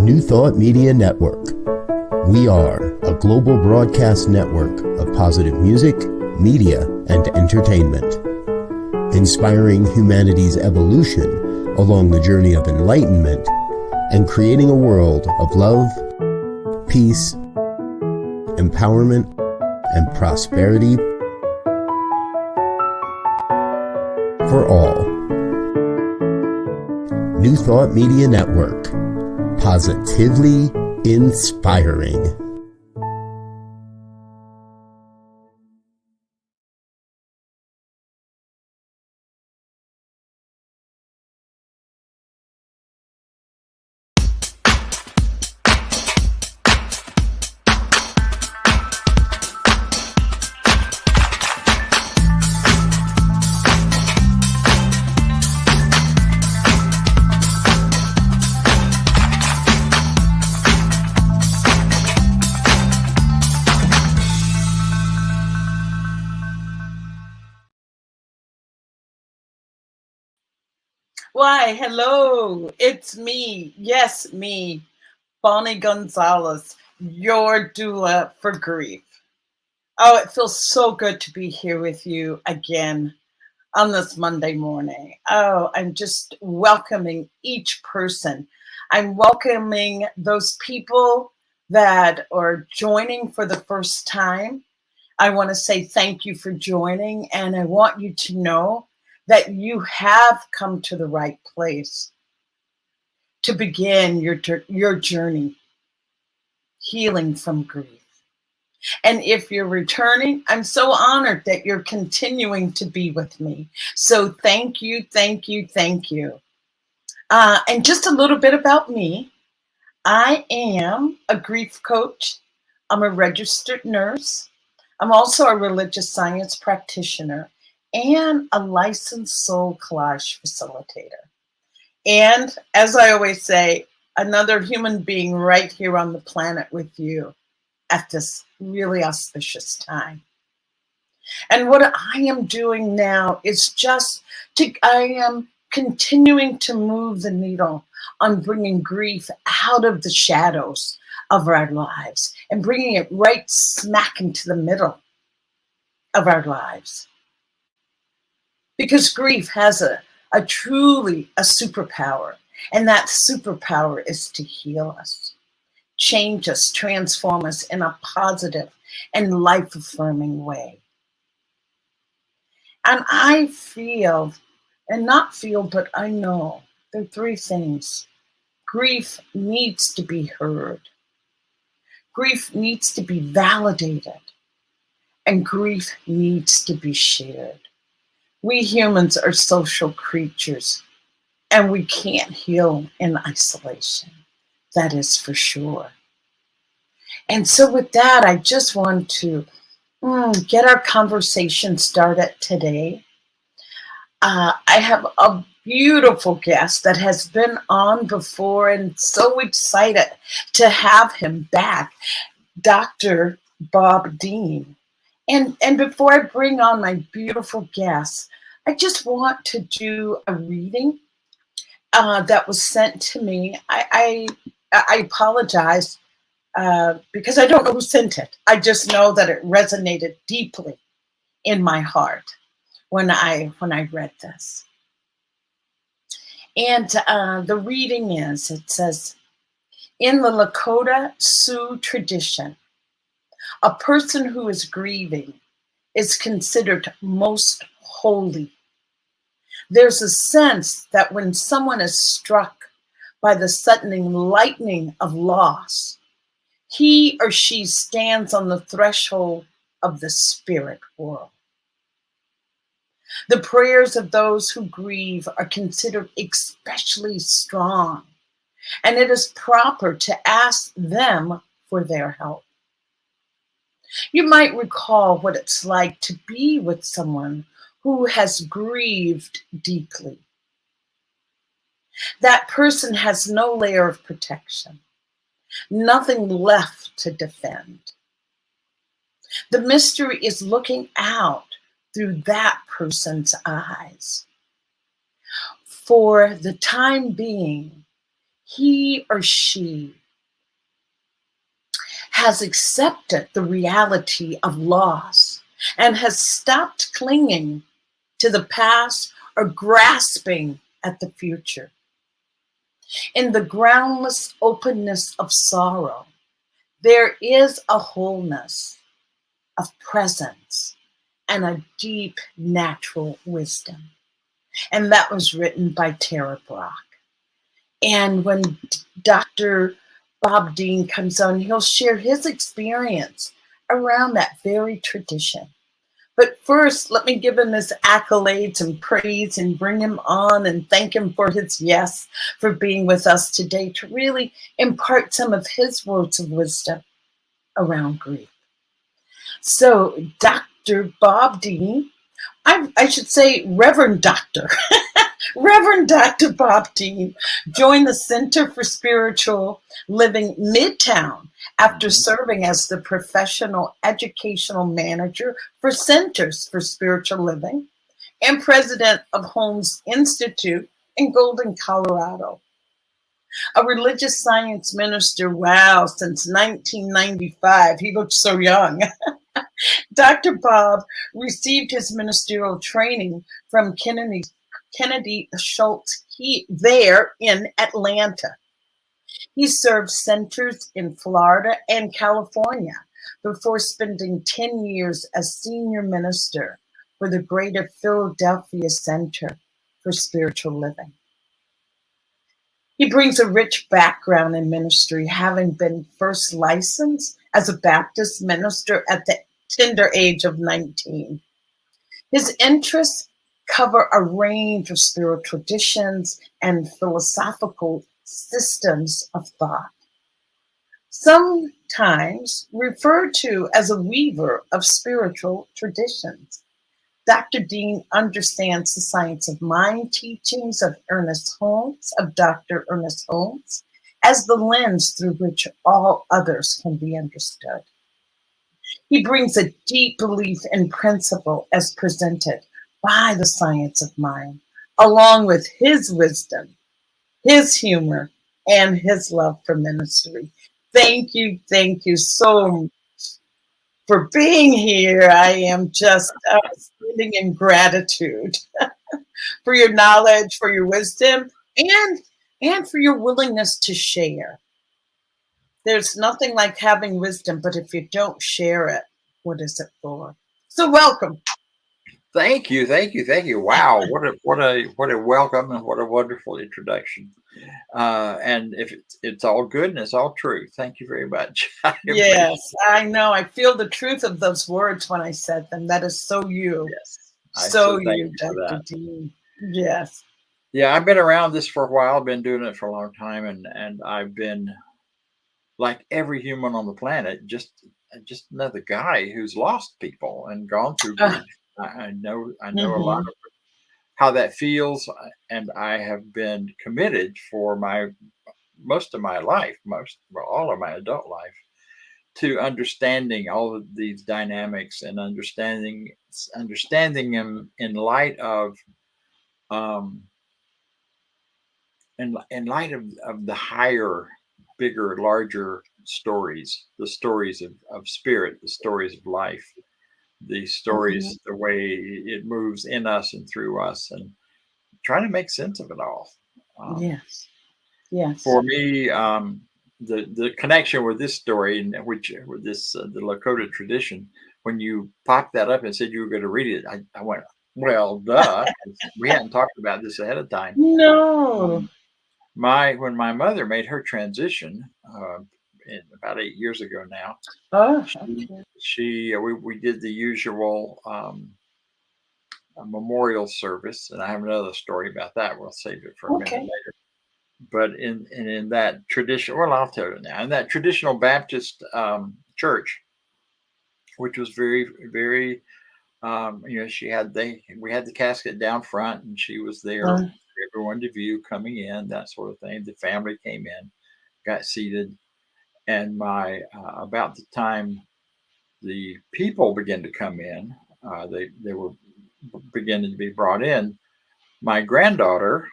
New Thought Media Network. We are a global broadcast network of positive music, media, and entertainment, inspiring humanity's evolution along the journey of enlightenment and creating a world of love, peace, empowerment, and prosperity for all. New Thought Media Network. Positively inspiring. Why, hello, it's me. Yes, me, Bonnie Gonzalez, your doula for grief. Oh, it feels so good to be here with you again on this Monday morning. Oh, I'm just welcoming each person. I'm welcoming those people that are joining for the first time. I want to say thank you for joining, and I want you to know that you have come to the right place to begin your journey, healing from grief. And if you're returning, I'm so honored that you're continuing to be with me. So thank you, thank you, thank you. And just a little bit about me. I am a grief coach. I'm a registered nurse. I'm also a religious science practitioner and a licensed soul collage facilitator. And as I always say, another human being right here on the planet with you at this really auspicious time. And what I am doing now is I am continuing to move the needle on bringing grief out of the shadows of our lives and bringing it right smack into the middle of our lives. Because grief has a truly a superpower, and that superpower is to heal us, change us, transform us in a positive and life-affirming way. And I feel, and not feel, but I know there are three things. Grief needs to be heard. Grief needs to be validated. And grief needs to be shared. We humans are social creatures, and we can't heal in isolation. That is for sure. And so with that, I just want to get our conversation started today. I have a beautiful guest that has been on before, and so excited to have him back, Dr. Bob Deen. And before I bring on my beautiful guest, I just want to do a reading that was sent to me. I apologize because I don't know who sent it. I just know that it resonated deeply in my heart when I read this. And the reading it says, in the Lakota Sioux tradition, a person who is grieving is considered most holy. There's a sense that when someone is struck by the sudden lightning of loss, he or she stands on the threshold of the spirit world. The prayers of those who grieve are considered especially strong, and it is proper to ask them for their help. You might recall what it's like to be with someone who has grieved deeply. That person has no layer of protection, nothing left to defend. The mystery is looking out through that person's eyes. For the time being, he or she has accepted the reality of loss and has stopped clinging to the past or grasping at the future. In the groundless openness of sorrow, there is a wholeness of presence and a deep natural wisdom. And that was written by Tara Brach. And when Dr. Bob Deen comes on, he'll share his experience around that very tradition. But first, let me give him his accolades and praise and bring him on and thank him for his yes, for being with us today to really impart some of his words of wisdom around grief. So, Dr. Bob Deen, I should say Reverend Doctor, Reverend Dr. Bob Deen joined the Center for Spiritual Living Midtown after serving as the professional educational manager for Centers for Spiritual Living and president of Holmes Institute in Golden, Colorado. A religious science minister, wow, since 1995. He looks so young. Dr. Bob received his ministerial training from Kennedy Schultz there in Atlanta. He served centers in Florida and California before spending 10 years as senior minister for the Greater Philadelphia Center for Spiritual Living. He brings a rich background in ministry, having been first licensed as a Baptist minister at the tender age of 19. His interests cover a range of spiritual traditions and philosophical systems of thought, sometimes referred to as a weaver of spiritual traditions. Dr. Deen understands the science of mind teachings of Dr. Ernest Holmes, as the lens through which all others can be understood. He brings a deep belief in principle as presented by the science of mind, along with his wisdom, his humor, and his love for ministry. Thank you so much for being here. I am just standing in gratitude for your knowledge, for your wisdom, and for your willingness to share. There's nothing like having wisdom, but if you don't share it, what is it for? So welcome. Thank you. Wow, what a welcome and what a wonderful introduction. And if it's all good and it's all true, thank you very much. Yes, I know. I feel the truth of those words when I said them. That is so you. Yes, so you, Dr. Deen. Yes. Yeah, I've been around this for a while. I've been doing it for a long time, and I've been, like every human on the planet, just another guy who's lost people and gone through grief. I know a lot of how that feels, and I have been committed for most of my life, all of my adult life, to understanding all of these dynamics and understanding them in light of the higher, bigger, larger stories, the stories of spirit, the stories of life, the stories, the way it moves in us and through us, and trying to make sense of it all. Yes. For me, the connection with this story, and with this the Lakota tradition, when you popped that up and said you were going to read it, I went, well, duh. We hadn't talked about this ahead of time. No. When my mother made her transition, about 8 years ago now, we did the usual memorial service, and I have another story about that. We'll save it for a minute later. But in that tradition, well, I'll tell you now. In that traditional Baptist church, which was very, very, we had the casket down front, and she was there for everyone to view coming in, that sort of thing. The family came in, got seated, and about the time the people began to come in, they were beginning to be brought in. My granddaughter,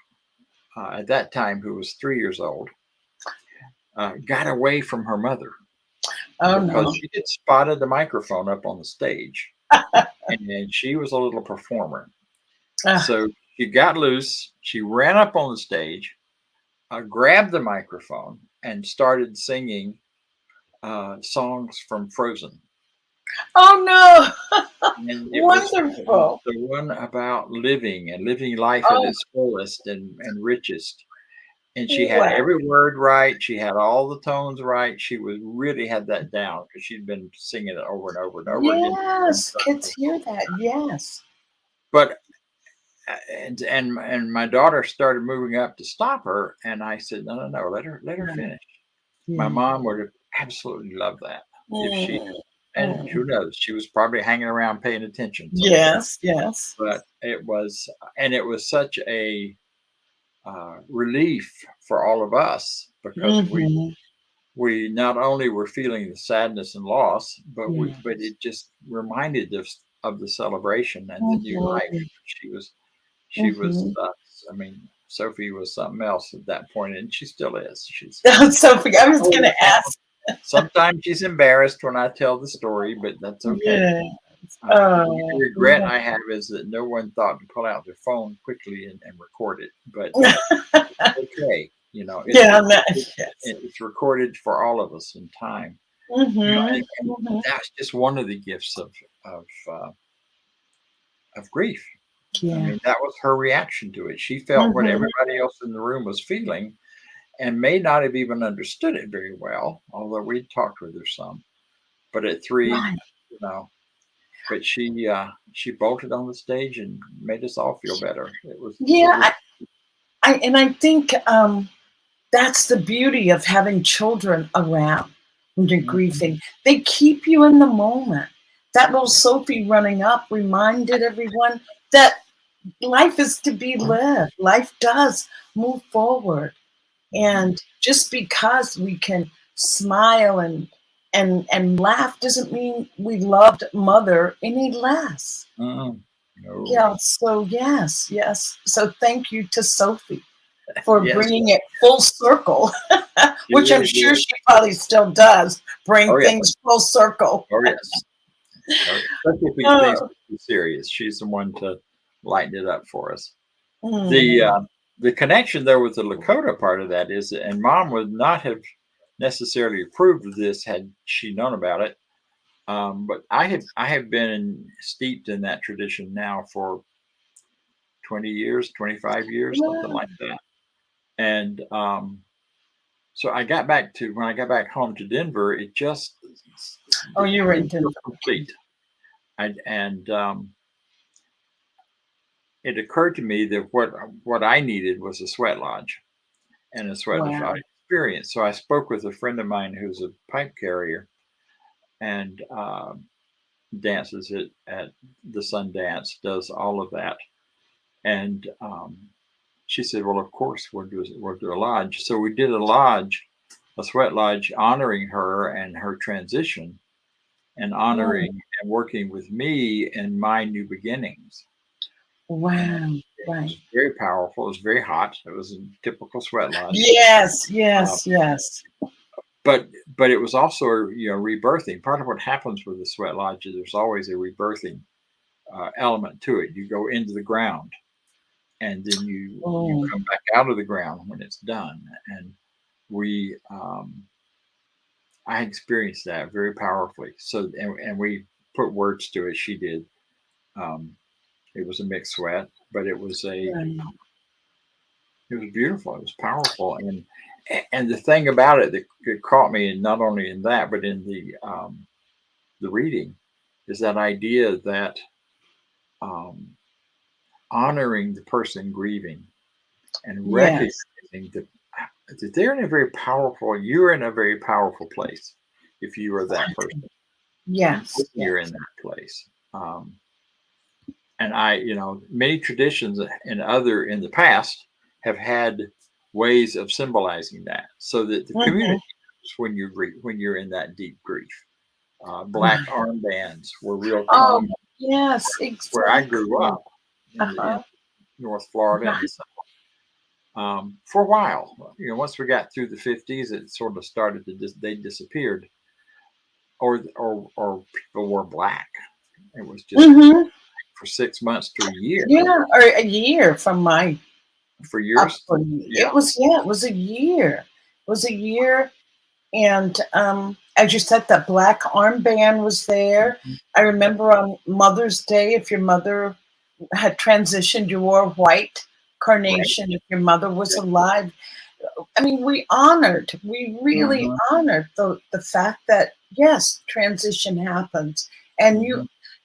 at that time, who was 3 years old, got away from her mother Oh because no. she had spotted the microphone up on the stage, and she was a little performer. Ah, So she got loose. She ran up on the stage, grabbed the microphone, and started singing songs from Frozen. oh no. And it was Wonderful. the one about living and living life at Oh its fullest and richest. And she had wow. every word right. She had all the tones right. She was really had that down because she'd been singing it over and over and over again. Yes, kids hear that. Yes. But and my daughter started moving up to stop her, and I said, no, let her Yeah. finish. My Yeah. mom would have absolutely loved that if she. Mm, And who mm. knows? She was probably hanging around paying attention somewhere. Yes, yes. But it was such a relief for all of us because Mm-hmm. we not only were feeling the sadness and loss, Yeah. but it just reminded us of the celebration and the new life. Mm-hmm. She was Mm-hmm. I mean, Sophie was something else at that point, and she still is. She's Sophie, I was gonna ask. sometimes she's embarrassed when I tell the story, but that's okay. Yeah. The only Oh, regret I have is that no one thought to pull out their phone quickly and record it. But okay, yeah, yes. it's recorded for all of us in time. Mm-hmm. And Mm-hmm. that's just one of the gifts of grief. I Yeah. mean, that was her reaction to it. She felt what Mm-hmm. everybody else in the room was feeling, and may not have even understood it very well, although we talked with her some. But at 3, Right. you know, but she bolted on the stage and made us all feel better. It was Yeah, I think that's the beauty of having children around when you're grieving. They keep you in the moment. That little Sophie running up reminded everyone that life is to be lived. Life does move forward. And just because we can smile and laugh doesn't mean we loved mother any less. no. Yeah, so yes, yes. So thank you to Sophie for Yes, bringing it full circle, she which I'm really sure did. she probably still does bring Oh yeah. things full circle. Oh yes. Especially if things Oh, are too serious. She's the one to lighten it up for us. The mm, uh, the connection though with the Lakota part of that is, and Mom would not have necessarily approved of this had she known about it. But I have been steeped in that tradition now for 20 years, 25 years, something wow. like that. And so when I got back home to Denver, it just Oh, you were in didn't feel Denver. complete. And it occurred to me that what I needed was a sweat lodge and a sweat Wow. lodge experience. So I spoke with a friend of mine who's a pipe carrier and dances at the Sundance, does all of that. And she said, "Well, of course we'll do a lodge." So we did a sweat lodge, honoring her and her transition, and Mm, honoring and working with me in my new beginnings. And wow. it Right. was very powerful. It was very hot. It was a typical sweat lodge. Yes, Uh, yes, yes. but it was also rebirthing. Part of what happens with the sweat lodge is there's always a rebirthing element to it. You go into the ground, and then you Oh, come back out of the ground when it's done. And we I experienced that very powerfully. So and we put words to it. She did. Um, it was a mixed sweat, but right. it was beautiful. It was powerful, and the thing about it that caught me, and not only in that, but in the reading, is that idea that um, honoring the person grieving and Yes, recognizing that they're in a very powerful. You're in a very powerful place if you are that person, and yes, you're in yes. that place. And many traditions in the past have had ways of symbolizing that, so that the Mhm. community knows when you're in that deep grief. Black Right. armbands were real Oh, common yes, where I grew exactly. up in Uh-huh. North Florida and Right. the South. for a while. Once we got through the 50s, it sort of started to they disappeared, or people wore black. It was just for 6 months to a year. Yeah, or a year from my For years. It was a year. It was a year. And as you said, that black armband was there. I remember on Mother's Day, if your mother had transitioned, you wore white carnation. If your mother was alive, I mean, we really honored the fact that, yes, transition happens. And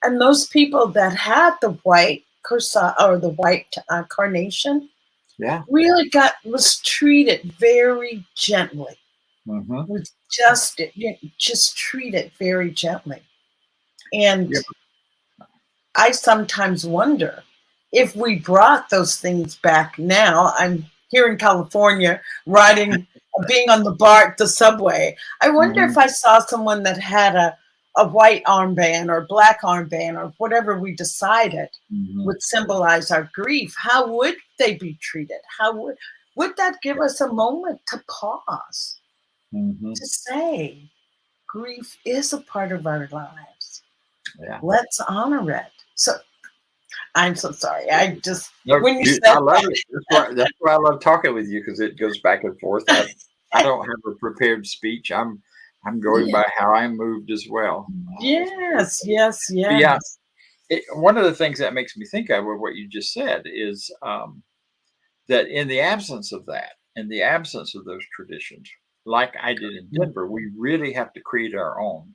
and those people that had the white corsage or the white carnation, really was treated very gently. Was just treat it very gently. And I sometimes wonder if we brought those things back now. I'm here in California being on the subway. I wonder if I saw someone that had a white armband or black armband or whatever we decided would symbolize our grief. How would they be treated? How would that give us a moment to pause? To say grief is a part of our lives. Let's honor it. So I'm so sorry. I just when you said I love it. That's why I love talking with you, because it goes back and forth. I don't have a prepared speech. I'm going by how I'm moved as well. Yes. Yeah. One of the things that makes me think of what you just said is that in the absence of that, in the absence of those traditions, like I did in Denver, we really have to create our own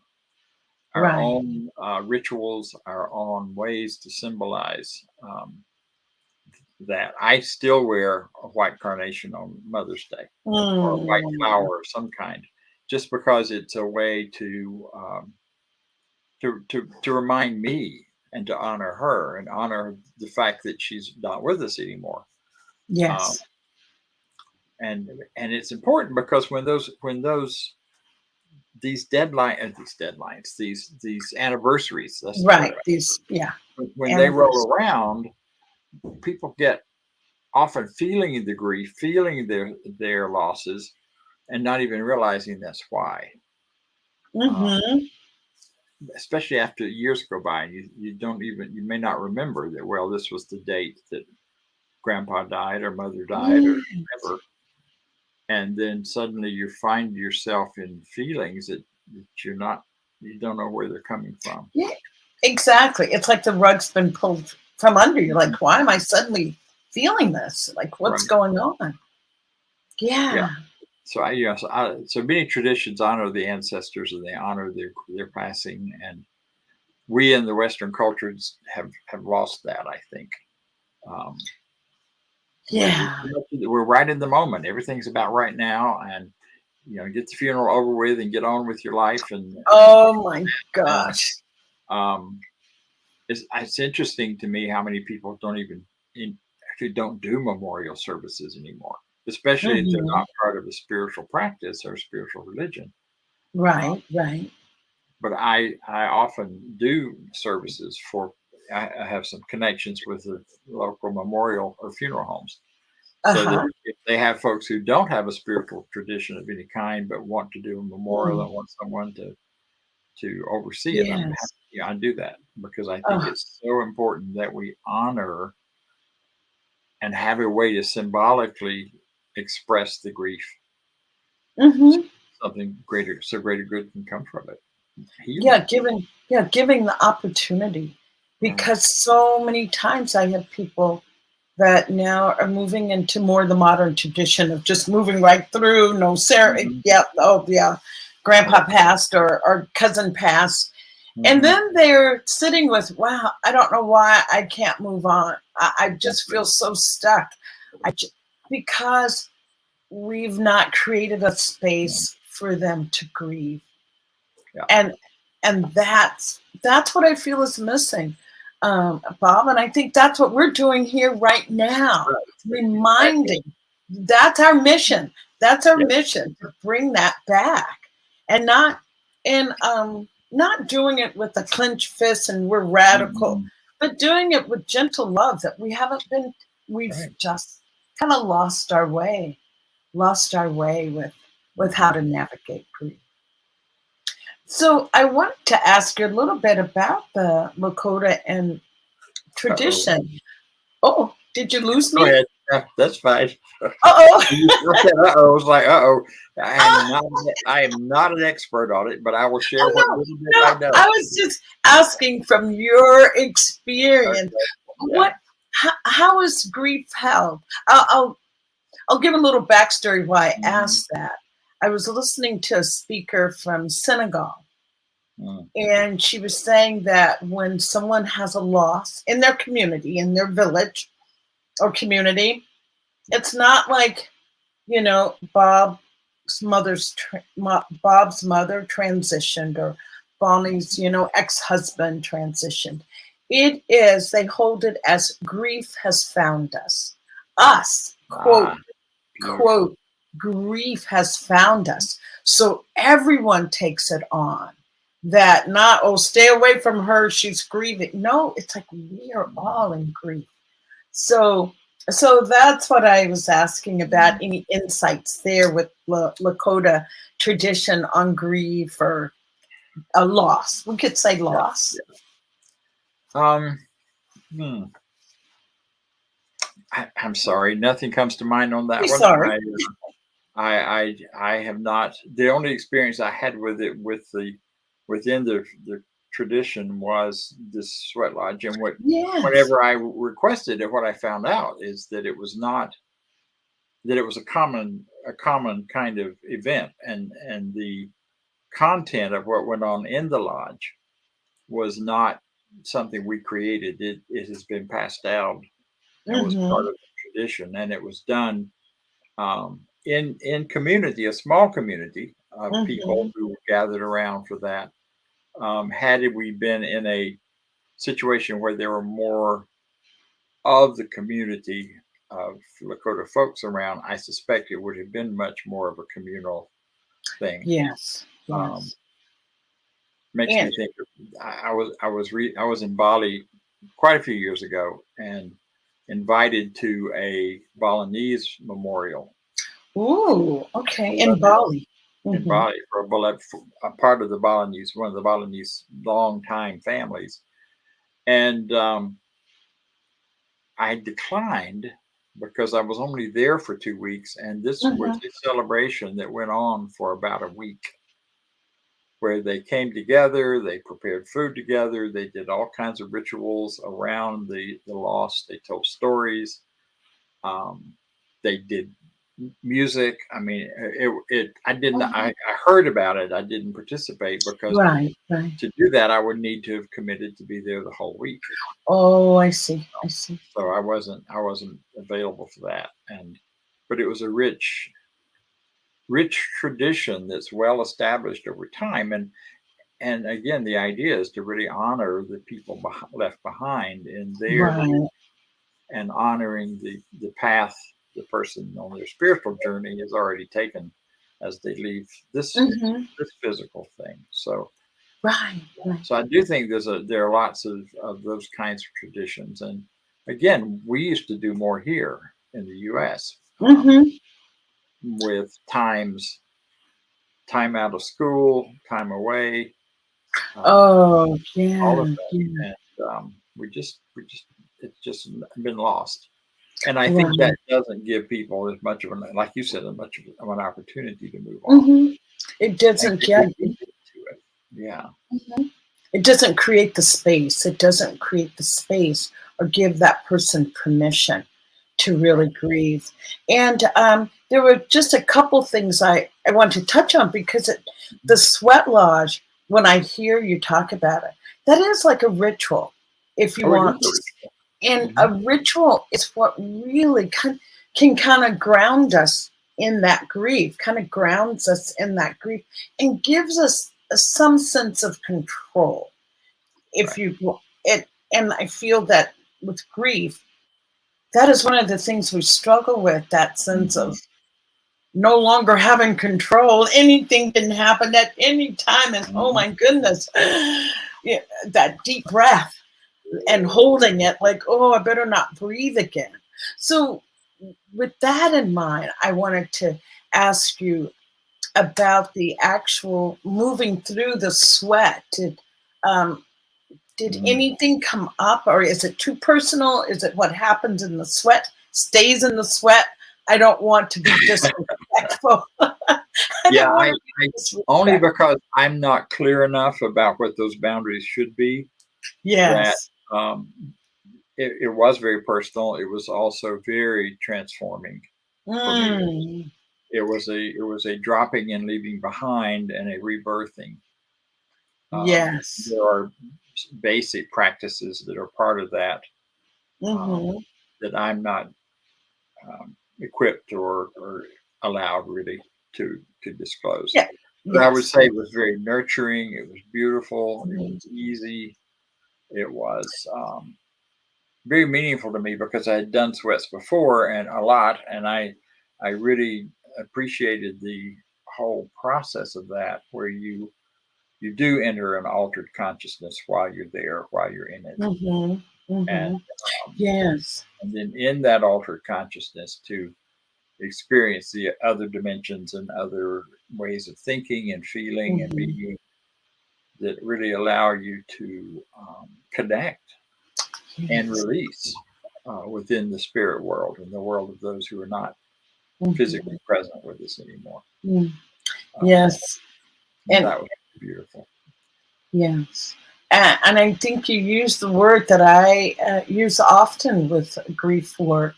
rituals, our own ways to symbolize that. I still wear a white carnation on Mother's Day, or a white flower of some kind, just because it's a way to remind me and to honor her and honor the fact that she's not with us anymore. Yes. And it's important because when these anniversaries, when they roll around, people get often feeling the grief, feeling their losses, and not even realizing that's why. Especially after years go by, and you may not remember that, well, this was the date that Grandpa died or Mother died or whatever. And then suddenly you find yourself in feelings that you don't know where they're coming from. Yeah, exactly. It's like the rug's been pulled from under you. Like, why am I suddenly feeling this? Like, what's going on? Yeah. So many traditions honor the ancestors and they honor their passing, and we in the Western cultures have lost that, I think. We're right in the moment. Everything's about right now, and get the funeral over with and get on with your life. And oh my gosh, it's interesting to me how many people actually don't do memorial services anymore, especially if they're not part of a spiritual practice or spiritual religion. Right. But I often do services I have some connections with the local memorial or funeral homes. So that if they have folks who don't have a spiritual tradition of any kind, but want to do a memorial and want someone to oversee it, I do that, because I think it's so important that we honor and have a way to symbolically express the grief. Something greater good can come from it. Giving the opportunity, because so many times I have people that now are moving into more the modern tradition of just moving right through, no ceremony. Grandpa passed or cousin passed. And then they're sitting with, wow, I don't know why I can't move on. I just feel so stuck. Because we've not created a space for them to grieve. And that's what I feel is missing, Bob. And I think that's what we're doing here right now, reminding. That's our mission. That's our mission, to bring that back, and not doing it with a clenched fist and we're radical, but doing it with gentle love that we've just kind of lost our way with how to navigate grief. So I wanted to ask you a little bit about the Lakota and tradition. Oh, did you lose Go me? ahead. Yeah, that's fine. Uh-oh. I was like, uh-oh. I am not an expert on it, but I will share what Oh, little bit no, I know. I was just asking from your experience. Okay. Yeah. What? How is grief held? I'll give a little backstory why I asked that. I was listening to a speaker from Senegal, and she was saying that when someone has a loss in their community, in their village or community, it's not like, you know, Bob's mother transitioned, or Bonnie's, you know, ex-husband transitioned. It is, they hold it as grief has found us. Us, quote, quote, grief has found us. So everyone takes it on. That not, oh, stay away from her, she's grieving. No, it's like we are all in grief. So that's what I was asking about. Any insights there with Lakota tradition on grief or a loss? We could say loss. I'm sorry, nothing comes to mind on that Be one. sorry. I have not. The only experience I had with it within the tradition was this sweat lodge, and Yes. whenever I requested it, what I found out is that it was not, that it was a common kind of event, and the content of what went on in the lodge was not something we created. It has been passed down and was part of the tradition, and it was done in community, a small community of people who were gathered around for that. Had we been in a situation where there were more of the community of Lakota folks around, I suspect it would have been much more of a communal thing. Yes. Yes. Makes me think. I was in Bali quite a few years ago and invited to a Balinese memorial. Ooh, okay. In Bali. In Bali, for a part of the Balinese, one of the Balinese long-time families. And I declined because I was only there for 2 weeks. And this was a celebration that went on for about a week, where they came together, they prepared food together, they did all kinds of rituals around the loss, they told stories, they did music. I mean, I didn't, I heard about it, I didn't participate because to do that, I would need to have committed to be there the whole week. Oh, I see. I see. So I wasn't available for that. But it was a rich tradition that's well established over time, and again, the idea is to really honor the people left behind in their and honoring the path the person on their spiritual journey has already taken as they leave this physical thing. So so I do think there are lots of those kinds of traditions, and again, we used to do more here in the U.S. With time out of school, time away. All of that. And it's just been lost. And I think that doesn't give people as much of an, like you said, of an opportunity to move on. It doesn't get into it. Yeah. It doesn't create the space. It doesn't create the space or give that person permission to really grieve. And there were just a couple things I want to touch on, because the sweat lodge, when I hear you talk about it, that is like a ritual, if you want. And a ritual is what really can kind of ground us in that grief, kind of grounds us in that grief and gives us some sense of control. And I feel that with grief, that is one of the things we struggle with, that sense of no longer having control. Anything can happen at any time. And oh my goodness, that deep breath and holding it like, oh, I better not breathe again. So with that in mind, I wanted to ask you about the actual moving through the sweat. Did anything come up, or is it too personal? Is it what happens in the sweat stays in the sweat? I don't want to be disrespectful. Yeah, I only because I'm not clear enough about what those boundaries should be. Yes. That it was very personal. It was also very transforming for me. It was a dropping and leaving behind and a rebirthing. Yes. There are basic practices that are part of that that I'm not equipped or allowed really to disclose. Yeah. But I would say it was very nurturing. It was beautiful. It was easy. It was very meaningful to me because I had done sweats before and a lot, and I really appreciated the whole process of that, where you do enter an altered consciousness while you're there, while you're in it. And yes. And then in that altered consciousness to experience the other dimensions and other ways of thinking and feeling and being that really allow you to connect and release within the spirit world and the world of those who are not physically present with us anymore. Yes. And that was beautiful. Yes. And I think you use the word that I use often with grief work.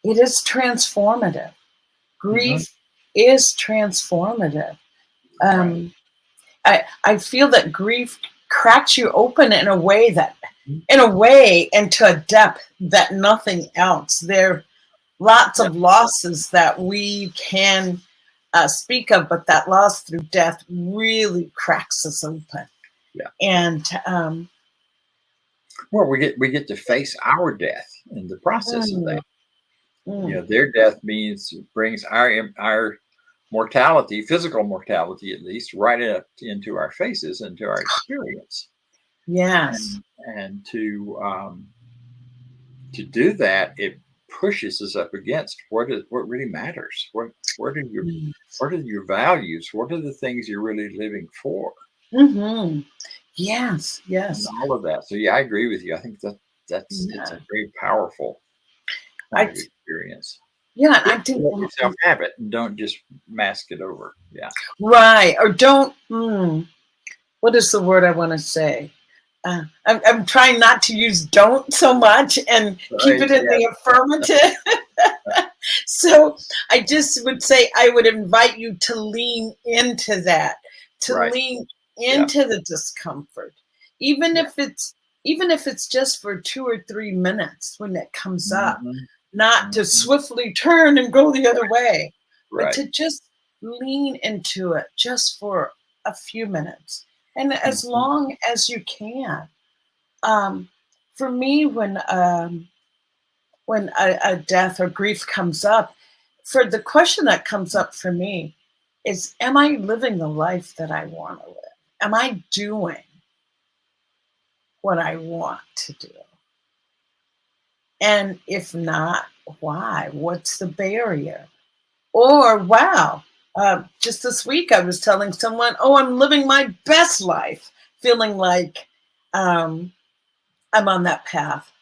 It is transformative. Grief is transformative. Right. I feel that grief cracks you open in a way and to a depth that nothing else. There are lots of losses that we can speak of, but that loss through death really cracks us open. Yeah. And well, we get to face our death in the process of that. You know, their death brings our mortality, physical mortality at least, right up into our faces, into our experience. Yes. And to do that, it pushes us up against what really matters. What are your values? What are the things you're really living for? Yes. Yes. And all of that. So yeah, I agree with you. I think it's a very powerful kind of experience. Yeah, I think let yourself have it and don't just mask it over. Yeah. Right. Or don't. What is the word I want to say? I'm trying not to use "don't" so much and keep it in the affirmative. So I just would say I would invite you to lean into that, to lean into the discomfort, even if it's just for 2 or 3 minutes when it comes up. Not to swiftly turn and go the other way, but to just lean into it just for a few minutes and as long as you can. For me, when a death or grief comes up, for the question that comes up for me is, am I living the life that I want to live? Am I doing what I want to do? And if not, why? What's the barrier? Or, wow, just this week I was telling someone, oh, I'm living my best life, feeling like I'm on that path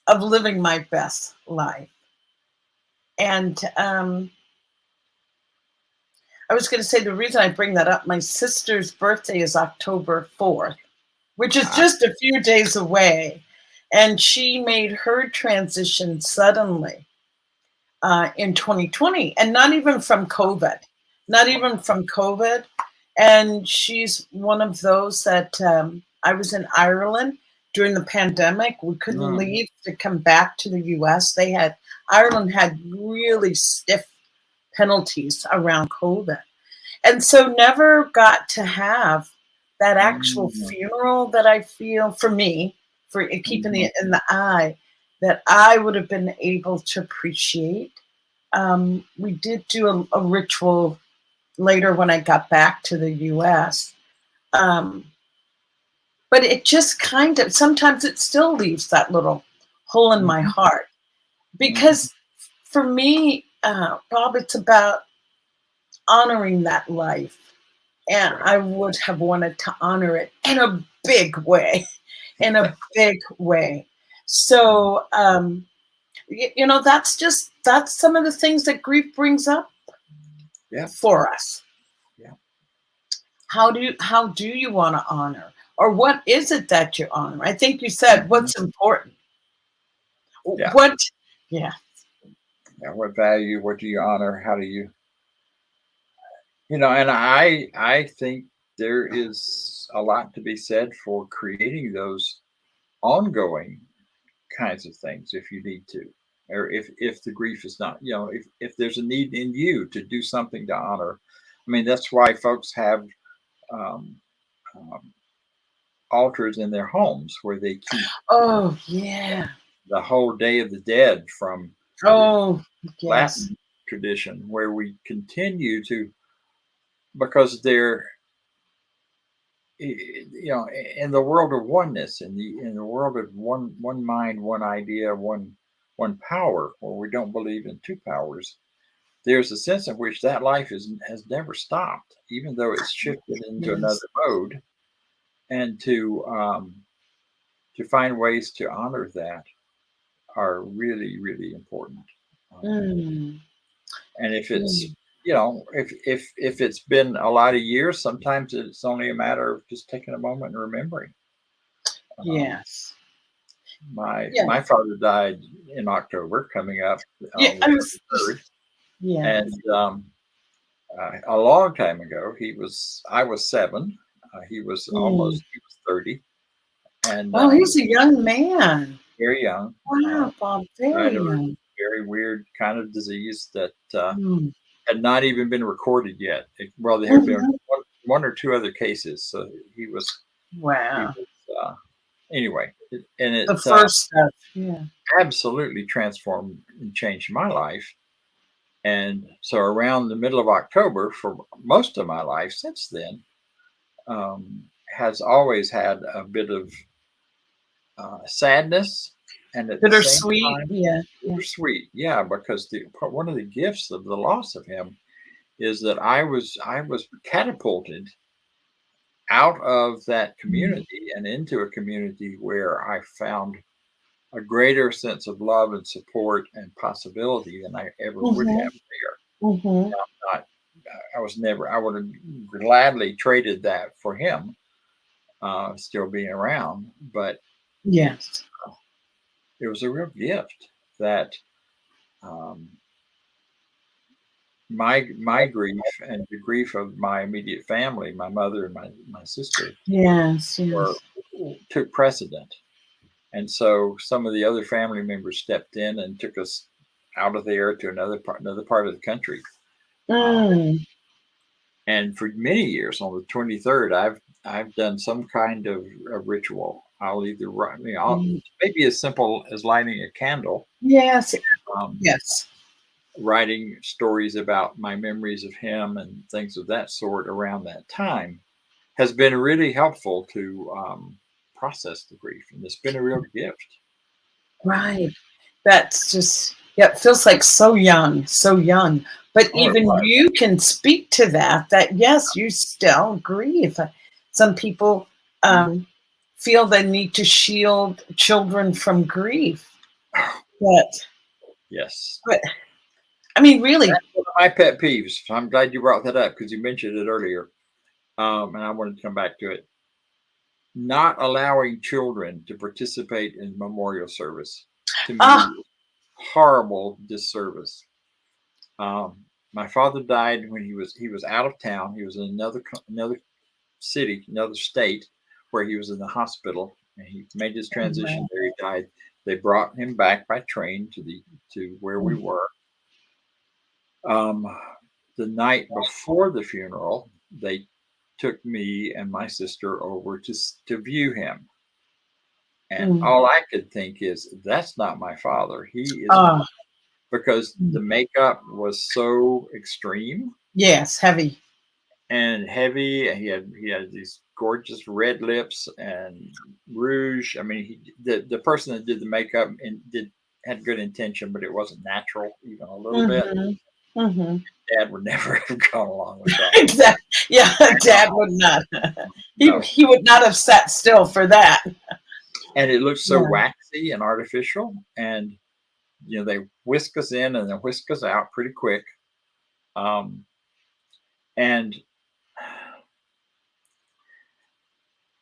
of living my best life. And I was going to say, the reason I bring that up, my sister's birthday is October 4th, which is just a few days away. And she made her transition suddenly in 2020, and not even from COVID. And she's one of those that I was in Ireland during the pandemic. We couldn't leave to come back to the US. Ireland had really stiff penalties around COVID. And so never got to have that actual funeral that I feel, for me, for keeping it in the eye, that I would have been able to appreciate. We did do a ritual later when I got back to the US. But it just kind of, sometimes it still leaves that little hole in my heart. Because for me, Bob, it's about honoring that life. And I would have wanted to honor it in a big way, in a big way. So, that's some of the things that grief brings up for us. Yeah. How do you want to honor, or what is it that you honor? I think you said what's important. Yeah. What? Yeah. Yeah. What value? What do you honor? How do you? And I think there is a lot to be said for creating those ongoing kinds of things if you need to, or if the grief is not, if there's a need in you to do something to honor. I mean, that's why folks have um, um, altars in their homes where they keep Oh yeah. the whole Day of the Dead from the Oh yes. Latin tradition, where we continue to, because they're, in the world of oneness, in the world of one mind, one idea, one power, where we don't believe in two powers, there's a sense in which that life has never stopped, even though it's shifted into another mode. And to find ways to honor that are really, really important. Mm. And if it's, if it's been a lot of years, sometimes it's only a matter of just taking a moment and remembering. Yes. My father died in October, coming up Yeah, on the 23rd. Yeah. And a long time ago, I was 7. He was 30. And Oh, he's a young man. very young. Wow, Bob, Died very of a young. very weird kind of disease that Mm. had not even been recorded yet. Well, there had been Mhm. one or two other cases. So he was Wow. anyway, and The it first stuff. Yeah. absolutely transformed and changed my life. And so around the middle of October, for most of my life since then, has always had a bit of sadness, and at the same Bittersweet. time, Yeah. bittersweet. Yeah, because one of the gifts of the loss of him is that I was catapulted out of that community and into a community where I found a greater sense of love and support and possibility than I ever would Mm-hmm. have there. Mm-hmm. Not, I would have gladly traded that for him still being around, but Yes. it was a real gift that um, my grief and the grief of my immediate family, my mother and my sister, Yes. were Yes. took precedent. And so some of the other family members stepped in and took us out of there to another part of the country. Mm. And for many years, on the 23rd, I've done some kind of a ritual. I'll either write, maybe as simple as lighting a candle, Yes. um, Yes. writing stories about my memories of him and things of that sort around that time, has been really helpful to process the grief, and it's been a real gift. Right. That's just, it feels like so young, so young. But even you can speak to that yes, you still grieve. Some people feel they need to shield children from grief. But Yes. I mean, really. That's one of my pet peeves. I'm glad you brought that up because you mentioned it earlier. And I wanted to come back to it. Not allowing children to participate in memorial service, to me, horrible disservice. My father died when he was out of town. He was in another city, another state, where he was in the hospital, and he made his transition there. He died. They brought him back by train to where we were. The night before the funeral, they took me and my sister over to view him. And all I could think is, that's not my father. He is not, because the makeup was so extreme. Yes, heavy. And heavy. He had these gorgeous red lips and rouge. I mean, the person that did the makeup and had good intention, but it wasn't natural even a little bit. Mm-hmm. Dad would never have gone along with that. Exactly. Yeah, Dad would not. No. He would not have sat still for that. And it looked so Yeah. waxy and artificial. And, they whisk us in and then whisk us out pretty quick. And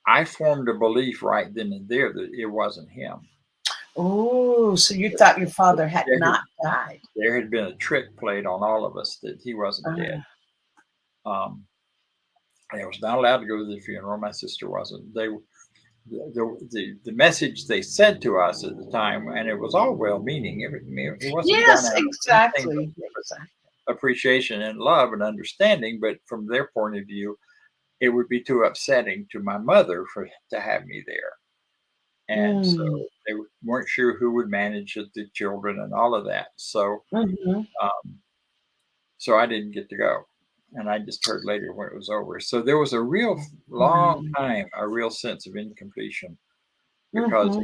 I formed a belief right then and there that it wasn't him. Oh, so you thought your father had not died? There had been a trick played on all of us that he wasn't dead. I was not allowed to go to the funeral. My sister wasn't. The message they said to us at the time, and it was all well-meaning. It wasn't Yes, done out of exactly. appreciation and love and understanding, but from their point of view, it would be too upsetting to my mother to have me there. And so they weren't sure who would manage the children and all of that. So, so I didn't get to go, and I just heard later when it was over. So there was a real long time, a real sense of incompletion, because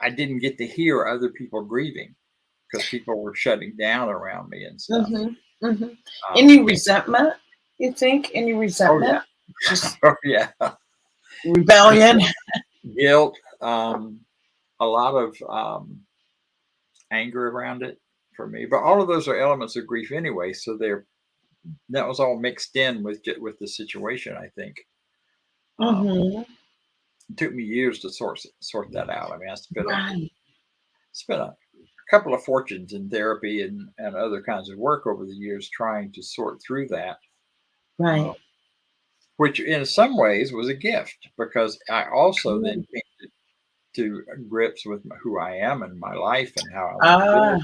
I didn't get to hear other people grieving because people were shutting down around me and stuff. Any resentment? You think any resentment? Oh yeah. Rebellion, guilt, a lot of anger around it for me. But all of those are elements of grief anyway. So that was all mixed in with the situation, I think. It took me years to sort that out. I mean, I spent a couple of fortunes in therapy and other kinds of work over the years trying to sort through that. right? Which in some ways was a gift, because I also then came to grips with who I am and my life and how I want to live.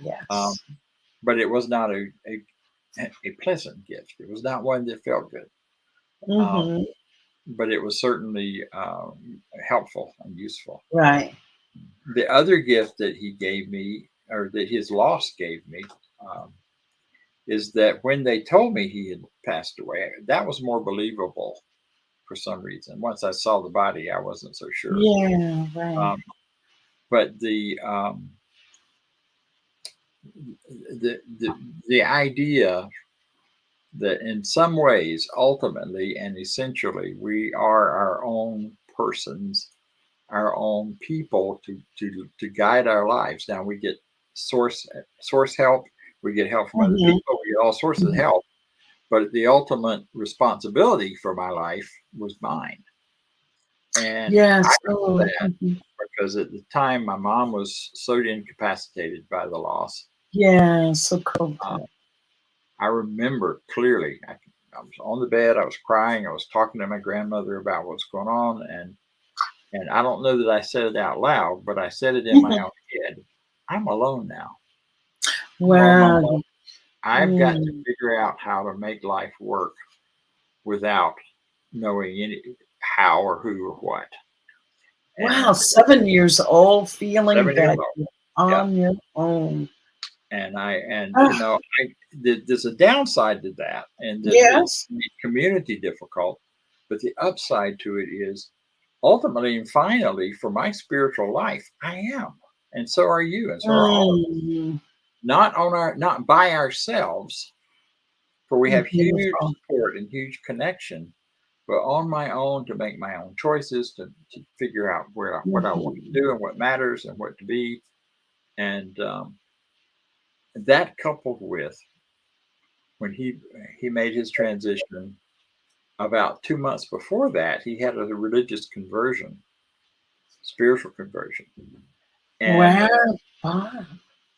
Yes. But it was not a pleasant gift. It was not one that felt good. But it was certainly helpful and useful. Right. The other gift that he gave me, or that his loss gave me, is that when they told me he had passed away, that was more believable for some reason. Once I saw the body, I wasn't so sure. Yeah, right. But the idea that in some ways, ultimately and essentially, we are our own persons, our own people to guide our lives. Now we get source help, we get help from other people, we get all sorts of help, but the ultimate responsibility for my life was mine. And yes, I know that because at the time my mom was so incapacitated by the loss. Yeah, so cool. I remember clearly. I was on the bed. I was crying. I was talking to my grandmother about what's going on, and I don't know that I said it out loud, but I said it in my own head. I'm alone now. Wow. I've got to figure out how to make life work without knowing how or who or what. Wow, 7 years old, feeling that you're on your own. And there's a downside to that, and yes, it makes community difficult. But the upside to it is, ultimately and finally, for my spiritual life, I am, and so are you, and so are all of us. Not by ourselves, for we have huge support and huge connection, but on my own, to make my own choices, to figure out what I want to do and what matters and what to be, and that coupled with when he made his transition, about 2 months before that, he had a religious conversion, spiritual conversion. And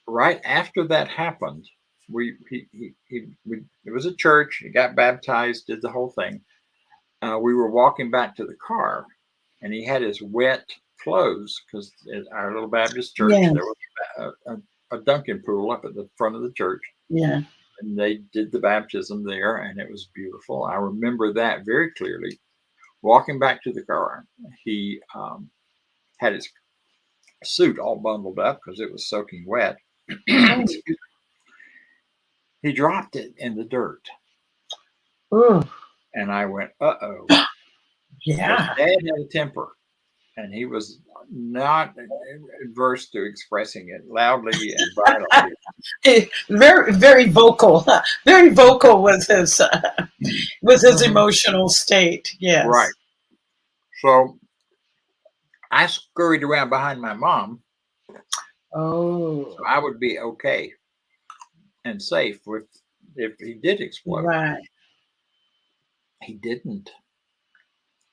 right after that happened, it was a church. He got baptized, did the whole thing. We were walking back to the car, and he had his wet clothes, because at our little Baptist church, there was a Duncan pool up at the front of the church. Yeah. And they did the baptism there, and it was beautiful. I remember that very clearly. Walking back to the car, he had his suit all bundled up because it was soaking wet. He dropped it in the dirt. And I went, uh-oh. Yeah. But Dad had a temper. and he was not adverse to expressing it loudly and violently. Very, very vocal. Very vocal was his emotional state. Yes. Right. So I scurried around behind my mom. Oh. So I would be okay and safe if he did explode. Right. He didn't.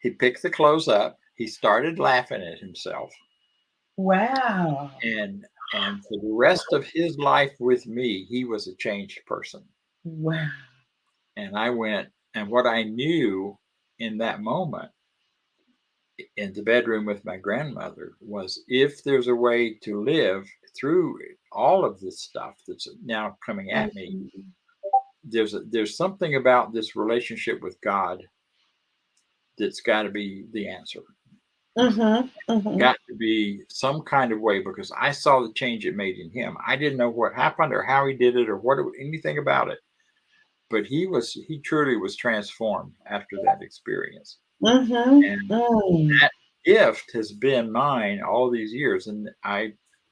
He picked the clothes up. He started laughing at himself. Wow. And for the rest of his life with me, he was a changed person. Wow. And I went, and what I knew in that moment in the bedroom with my grandmother was, if there's a way to live through all of this stuff that's now coming at me, there's something about this relationship with God that's got to be the answer. Got to be some kind of way, because I saw the change it made in him. I didn't know what happened or how he did it or anything about it, but he truly was transformed after that experience. And that gift has been mine all these years, and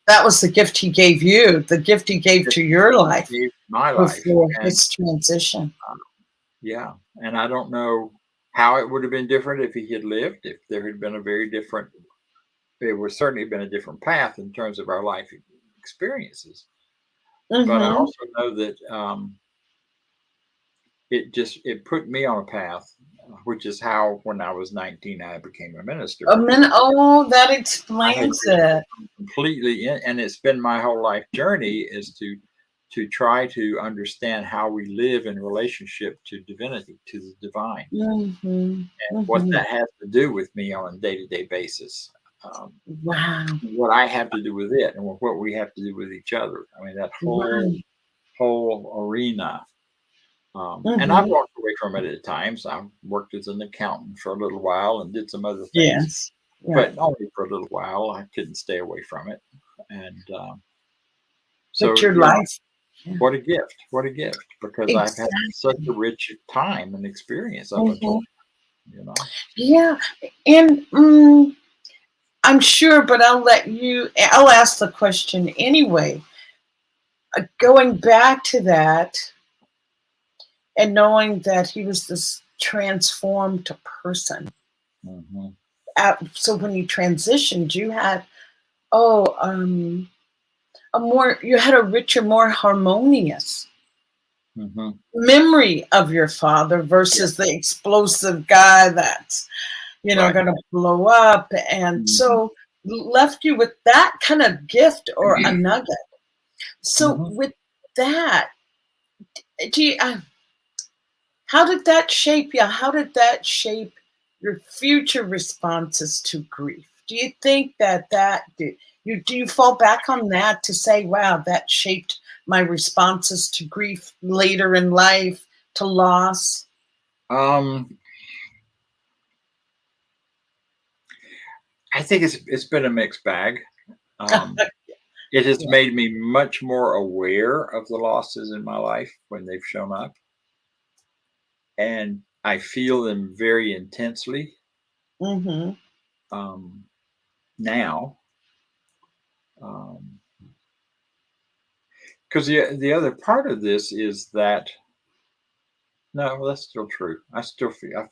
that was the gift he gave you, the gift he gave to your life, my life, before his transition. Yeah, and I don't know how it would have been different if he had lived, if there had been there would certainly been a different path in terms of our life experiences. But I also know that it put me on a path, which is how when I was 19 I became a minister. Oh, that explains it completely. And it's been my whole life journey is to try to understand how we live in relationship to divinity, to the divine, and what that has to do with me on a day-to-day basis. Wow. What I have to do with it, and what we have to do with each other. I mean, that whole arena. And I've walked away from it at times. I worked as an accountant for a little while and did some other things. Yes. But only for a little while. I couldn't stay away from it. And so your life. What a gift. What a gift. Because I've had such a rich time and experience up until, Yeah. And I'm sure, but I'll ask the question anyway. Going back to that and knowing that he was this transformed person. So when you transitioned, you had, you had a richer, more harmonious memory of your father versus the explosive guy that's, going to blow up. And so left you with that kind of gift or a nugget. So with that, how did that shape you? How did that shape your future responses to grief? Do you think do you fall back on that to say, wow, that shaped my responses to grief later in life, to loss? I think it's been a mixed bag. It has made me much more aware of the losses in my life when they've shown up. And I feel them very intensely now. Because the other part of this is that, no, that's still true. I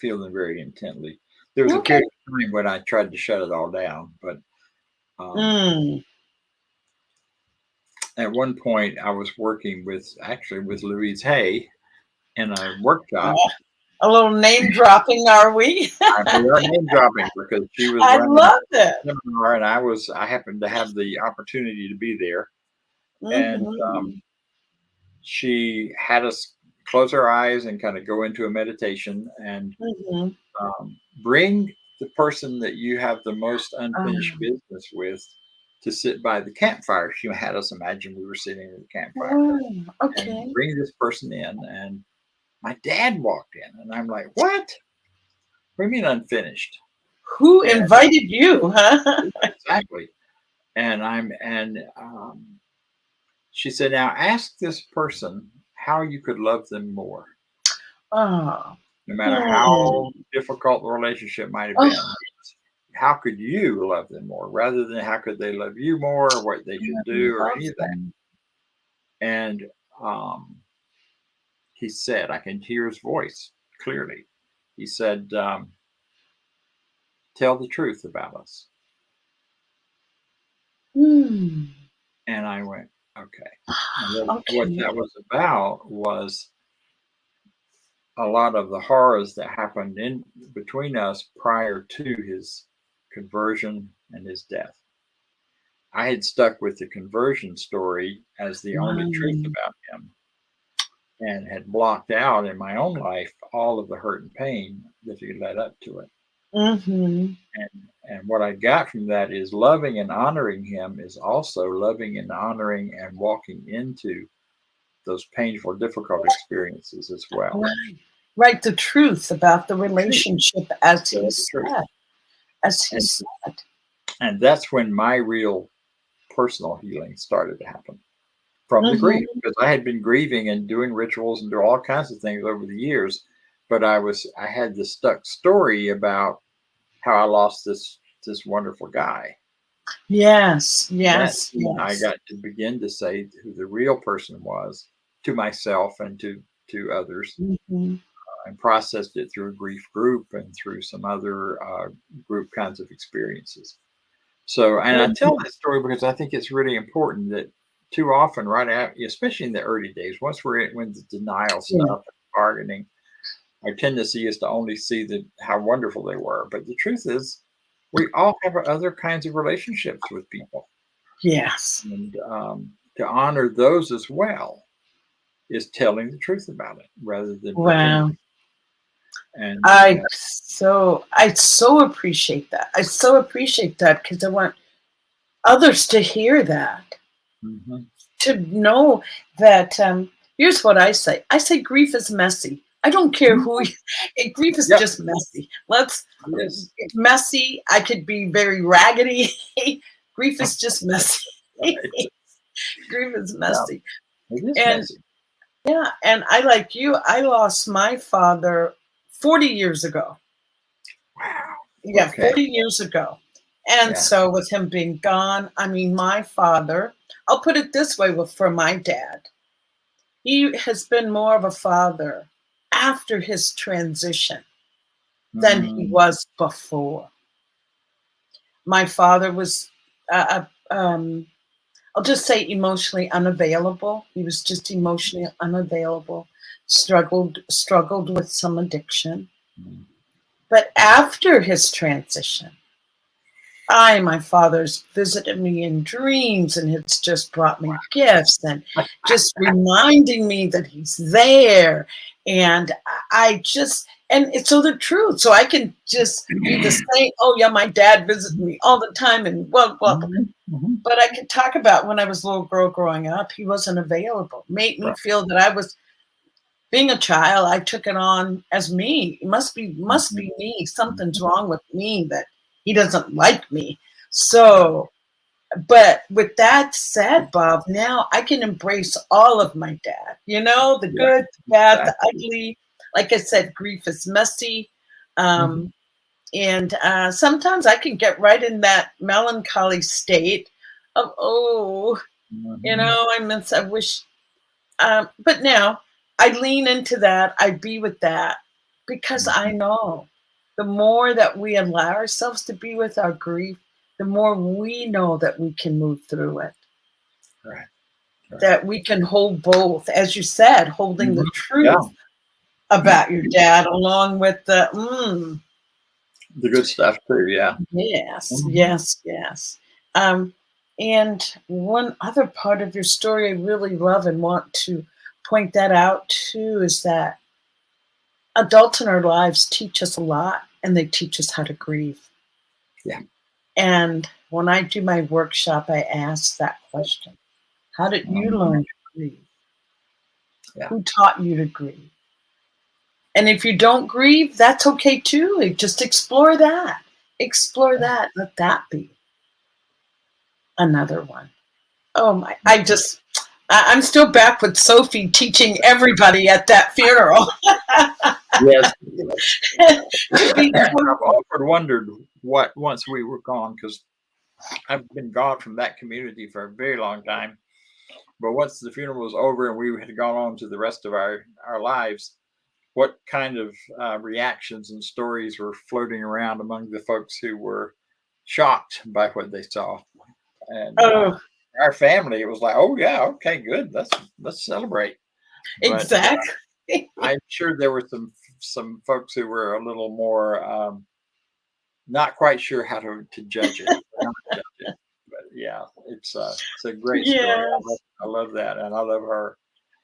feel them very intently. There was a period of time when I tried to shut it all down, but at one point I was working with Louise Hay in a workshop. A little name dropping, are we? We are name dropping because she was. I love that. Seminar, and I happened to have the opportunity to be there, and she had us close our eyes and kind of go into a meditation and bring the person that you have the most unfinished business with to sit by the campfire. She had us imagine we were sitting at the campfire. And bring this person in, and my dad walked in, and I'm like, "What? What do you mean unfinished? Who invited you, huh?" Exactly. And she said, "Now ask this person how you could love them more. No matter how difficult the relationship might have been. how could you love them more, rather than how could they love you more, or what they could do, or any of that. And he said, I can hear his voice clearly. He said, tell the truth about us. Hmm. And I went, okay. Okay. What that was about was a lot of the horrors that happened in between us prior to his conversion and his death. I had stuck with the conversion story as the only truth about him, and had blocked out in my own life all of the hurt and pain that had led up to it. Mm-hmm. And what I got from that is loving and honoring him is also loving and honoring and walking into those painful, difficult experiences as well. Right. Right. The truth about the relationship, as he said. As he said. And that's when my real personal healing started to happen, from the grief, because I had been grieving and doing rituals and doing all kinds of things over the years, but I had this stuck story about how I lost this wonderful guy. Yes, I got to begin to say who the real person was to myself and to others, and processed it through a grief group and through some other group kinds of experiences. So, and I tell that story because I think it's really important that too often, right out, especially in the early days, once when the denial stuff, and bargaining, our tendency is to only see how wonderful they were. But the truth is, we all have other kinds of relationships with people. Yes. And to honor those as well is telling the truth about it rather than pretending. And I so appreciate that. I so appreciate that, because I want others to hear that, to know that. Here's what I say. I say grief is messy. I don't care who. Grief is just messy. It's messy. I could be very raggedy. Grief is just messy. Grief is messy. It is messy. Yeah, and I, like you, I lost my father 40 years ago. Wow. Yeah, 40 years ago. And so with him being gone, I mean, my father, I'll put it this way for my dad. He has been more of a father after his transition than he was before. My father was, I'll just say, emotionally unavailable. He was just emotionally unavailable, struggled with some addiction. But after his transition, my father's visited me in dreams, and it's just brought me gifts and just reminding me that he's there. And and so the truth. So I can just be the same. Oh yeah, my dad visited me all the time, and well. But I could talk about when I was a little girl growing up, he wasn't available. Made me feel that I was, being a child, I took it on as me. It must be me. Something's wrong with me, that he doesn't like me. So, but with that said, Bob, now I can embrace all of my dad, the good, the bad, the ugly. Like I said, grief is messy. And sometimes I can get right in that melancholy state of, I wish. But now I lean into that. I be with that, because I know the more that we allow ourselves to be with our grief, the more we know that we can move through it. Right. That we can hold both, as you said, holding the truth about your dad along with the good stuff too. Yeah. Yes. And one other part of your story I really love and want to point that out too is that adults in our lives teach us a lot, and they teach us how to grieve. Yeah. And when I do my workshop, I ask that question: how did you learn to grieve? Yeah. Who taught you to grieve? And if you don't grieve, that's okay too. Just explore that. Let that be another one. Oh my, I'm still back with Sophie teaching everybody at that funeral. Yes. To be I've often wondered what once we were gone, because I've been gone from that community for a very long time. But once the funeral was over and we had gone on to the rest of our lives, what kind of reactions and stories were floating around among the folks who were shocked by what they saw? And Oh, our family, it was like, oh yeah, okay, good, let's celebrate. But exactly. I'm sure there were some folks who were a little more not quite sure how to judge it. Not judge it. But yeah, it's a great story. Yes. I love that, and I love her.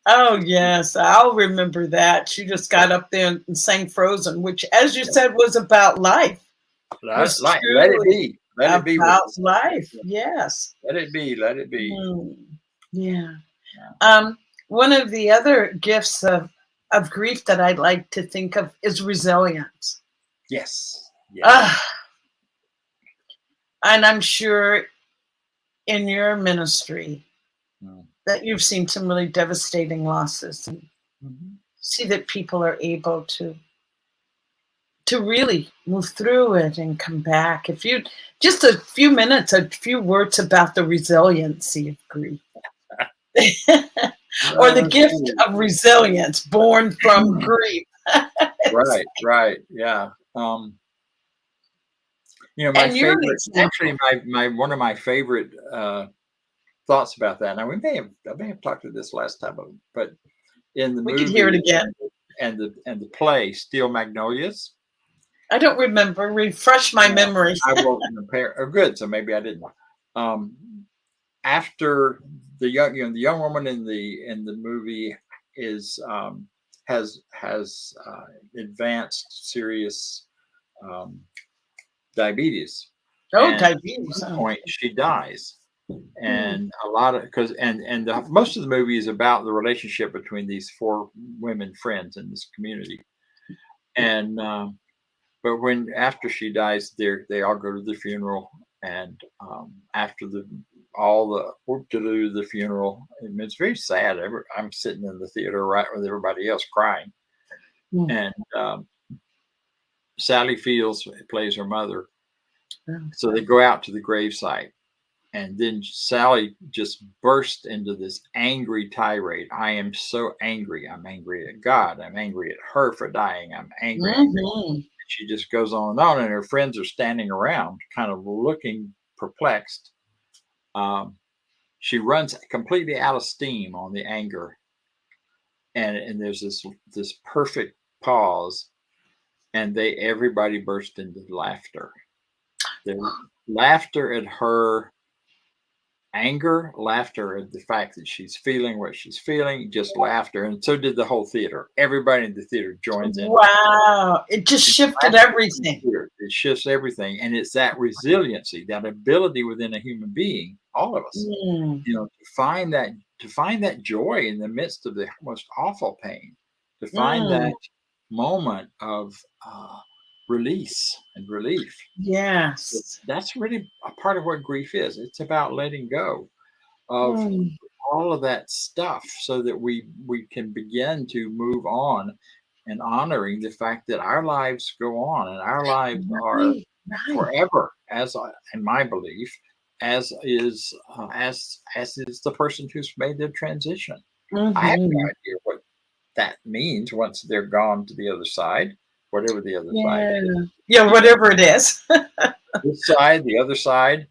Oh, yes. I'll remember that. She just got up there and sang Frozen, which, as you said, was about life. Was Let it truly be. Let it be. about life. Yes. Let it be. Let it be. Yeah. Yeah. One of the other gifts of grief that I'd like to think of is resilience. Yes. Yes. And I'm sure in your ministry that you've seen some really devastating losses, and see that people are able to really move through it and come back. If you just a few minutes, a few words about the resiliency of grief. Or the gift of resilience born from grief. Right. Yeah. My favorite, actually, my one of my favorite thoughts about that. Now I may have talked to this last time, but in the we movie, could hear it again. And the play Steel Magnolias. I don't remember. Refresh my memory. I will compare. Oh, good. So maybe I didn't. After the young woman in the movie has advanced serious diabetes. Oh, and diabetes. At one point she dies, and a lot of most of the movie is about the relationship between these four women friends in this community, and but after she dies, they all go to the funeral, and after all the work to do the funeral, and it's very sad. I'm sitting in the theater right with everybody else crying, and Sally Fields plays her mother. So they go out to the gravesite, and then Sally just burst into this angry tirade. I am so angry. I'm angry at God. I'm angry at her for dying. I'm angry. She just goes on, and her friends are standing around, kind of looking perplexed. She runs completely out of steam on the anger, and there's this perfect pause, and everybody burst into laughter. Their laughter at her anger, laughter at the fact that she's feeling what she's feeling, just laughter. And so did the whole theater. Everybody in the theater joins in. Wow. It just shifted everything. It shifts everything. And it's that resiliency, that ability within a human being, all of us, to find that joy in the midst of the most awful pain, to find that moment of release and relief. Yes. So that's really a part of what grief is. It's about letting go of all of that stuff so that we can begin to move on and honoring the fact that our lives go on, and our lives are forever, as in my belief, as is the person who's made their transition. I have no idea what that means once they're gone to the other side, whatever the other side is. Yeah, whatever it is. This side, the other side.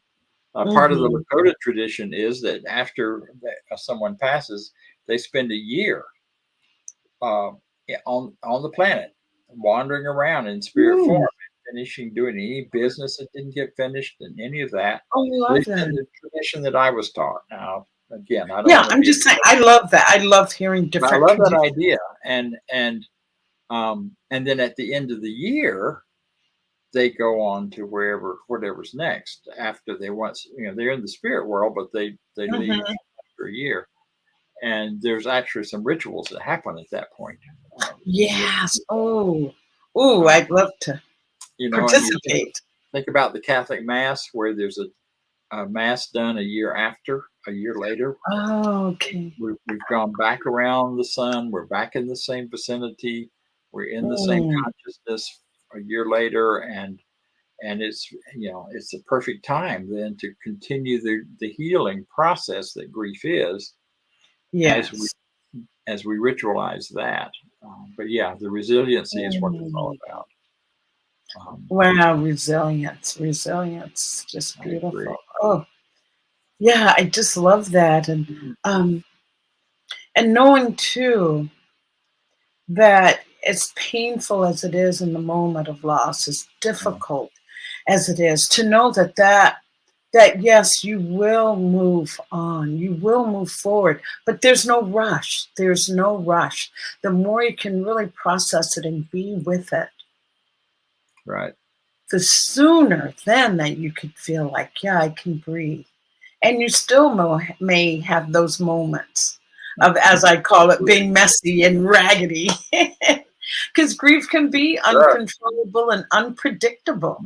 Part of the Lakota tradition is that after someone passes, they spend a year on the planet, wandering around in spirit form, doing any business that didn't get finished, and any of that. Oh, I love that. The tradition that I was taught. Now, again, I don't. Yeah, I'm just saying, I love that. I love hearing different. I love that idea, and then at the end of the year, they go on to whatever's next after they they're in the spirit world, but they leave after a year, and there's actually some rituals that happen at that point. Yes. I'd love to participate. Think about the Catholic Mass, where there's a mass done a year later. Oh, okay. We've gone back around the sun. We're back in the same vicinity. We're in the same consciousness a year later, and it's, you know, it's the perfect time then to continue the healing process that grief is, Yes. as we ritualize that. But yeah, the resiliency is what it's all about. Wow, resilience, just I agree. beautiful. Oh, yeah, I just love that, and knowing too that as painful as it is in the moment of loss, as difficult as it is, to know that yes, you will move on, you will move forward, but there's no rush. There's no rush. The more you can really process it and be with it, Right. the sooner then that you could feel like, yeah, I can breathe. And you still may have those moments of, as I call it, being messy and raggedy. Because grief can be uncontrollable and unpredictable.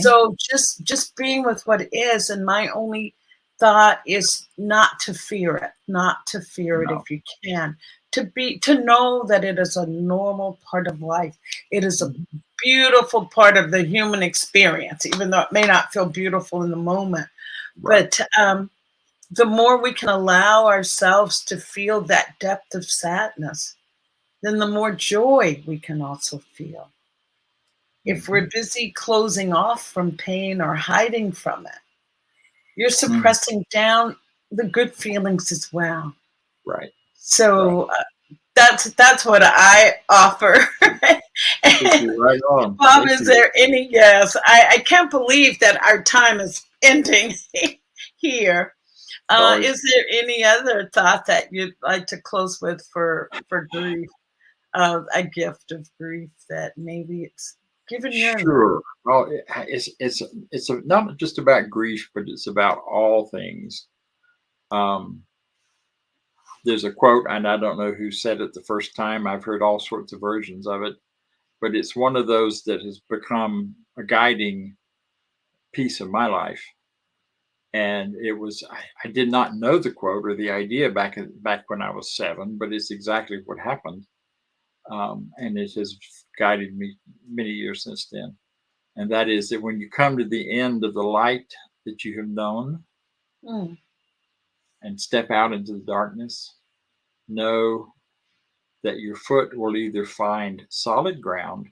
So just being with what is, and my only thought is not to fear it, if you can. To know that it is a normal part of life. It is a beautiful part of the human experience, even though it may not feel beautiful in the moment. But the more we can allow ourselves to feel that depth of sadness, then the more joy we can also feel. If we're busy closing off from pain or hiding from it, you're suppressing down the good feelings as well. Right. So that's what I offer. Right on. Bob, is there any? Yes, I can't believe that our time is ending here. Is there any other thought that you'd like to close with for grief? A gift of grief that maybe it's given your life? Sure. Well, it's not just about grief, but it's about all things. There's a quote, and I don't know who said it the first time. I've heard all sorts of versions of it, but it's one of those that has become a guiding piece of my life. And it was, I did not know the quote or the idea back when I was 7, but it's exactly what happened. And it has guided me many years since then. And that is that when you come to the end of the light that you have known and step out into the darkness, know that your foot will either find solid ground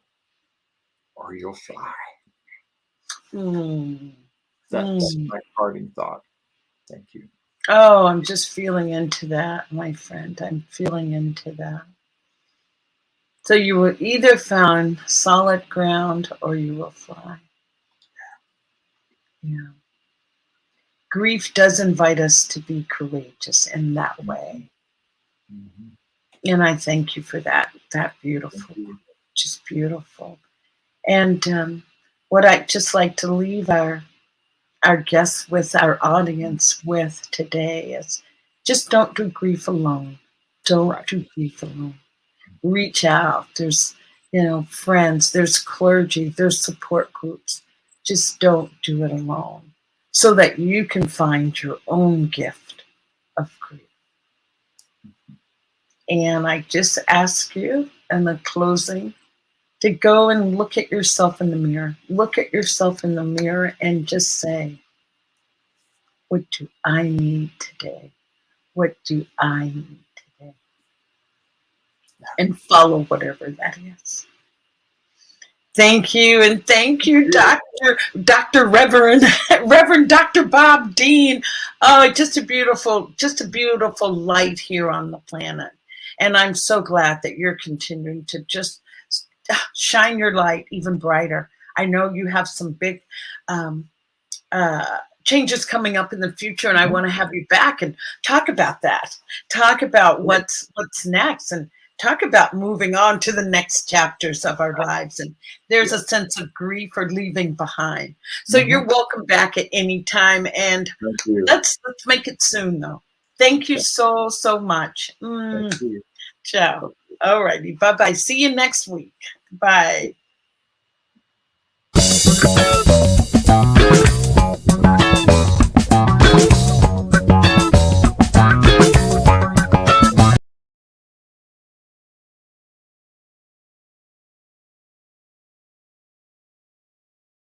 or you'll fly. That's my parting thought. Thank you. Oh, I'm just feeling into that, my friend. I'm feeling into that. So you will either find solid ground or you will fly. Yeah. Grief does invite us to be courageous in that way. And I thank you for that. That beautiful, just beautiful. And what I'd just like to leave our guests with, our audience with today, is just don't do grief alone. Don't do grief alone. Reach out. There's, friends, there's clergy, there's support groups. Just don't do it alone, so that you can find your own gift of grief. And I just ask you in the closing to go and look at yourself in the mirror. Look at yourself in the mirror and just say, what do I need today? What do I need today? And follow whatever that is. Thank you, and thank you, Dr. Reverend Dr. Bob Deen. Oh, just a beautiful light here on the planet. And I'm so glad that you're continuing to just shine your light even brighter. I know you have some big changes coming up in the future, and I want to have you back and talk about that. Talk about what's next, and talk about moving on to the next chapters of our lives. And there's a sense of grief or leaving behind. So you're welcome back at any time. And let's make it soon, though. Thank you so much. Ciao. All righty. Bye-bye. See you next week. Bye.